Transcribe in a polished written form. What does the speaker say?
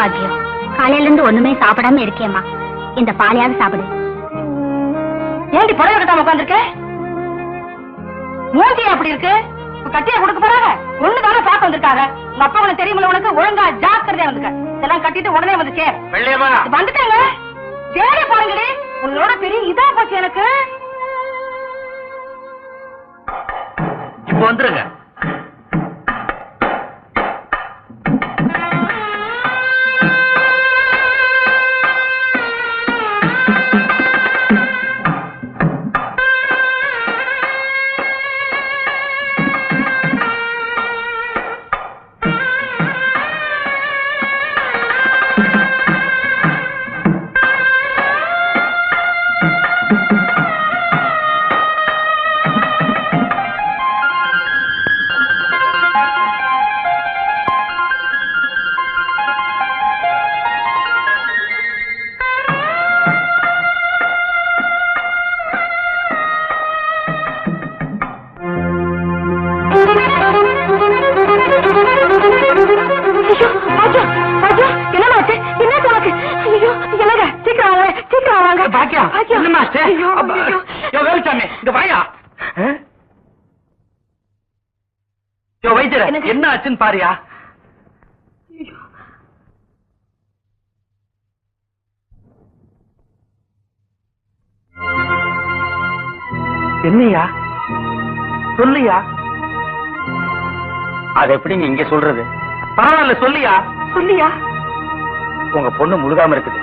பாக்கியம், காலையில இருந்து ஒண்ணுமே சாப்பிடாம இருக்கேம்மா. இந்த பாலையாவது சாப்பிடு. ஏண்டி புடவை கட்டாம உட்காந்துருக்க? மூஞ்சியா அப்படி இருக்கு? கட்டியா கொடுக்க போறாங்க. ஒண்ணுதானே பார்க்க வந்திருக்காங்க. உங்க அப்பா உனக்கு தெரியுமில்ல, உனக்கு ஒழுங்கா ஜாக்கிரதையா வந்துக்க. இதெல்லாம் கட்டிட்டு உடனே வந்துச்சே வந்துட்டாங்க. வேலையை பாருங்கடி, உங்களோட பெரிய இதா போச்சு எனக்கு. இப்ப வந்துருங்க. என்ன ஆச்சுன்னு பாரியா? என்னையா சொல்லியா? அது எப்படி நீ இங்க சொல்றது? பரவாயில்ல சொல்லியா. சொல்லியா? உங்க பொண்ணு முழுகாம இருக்குது.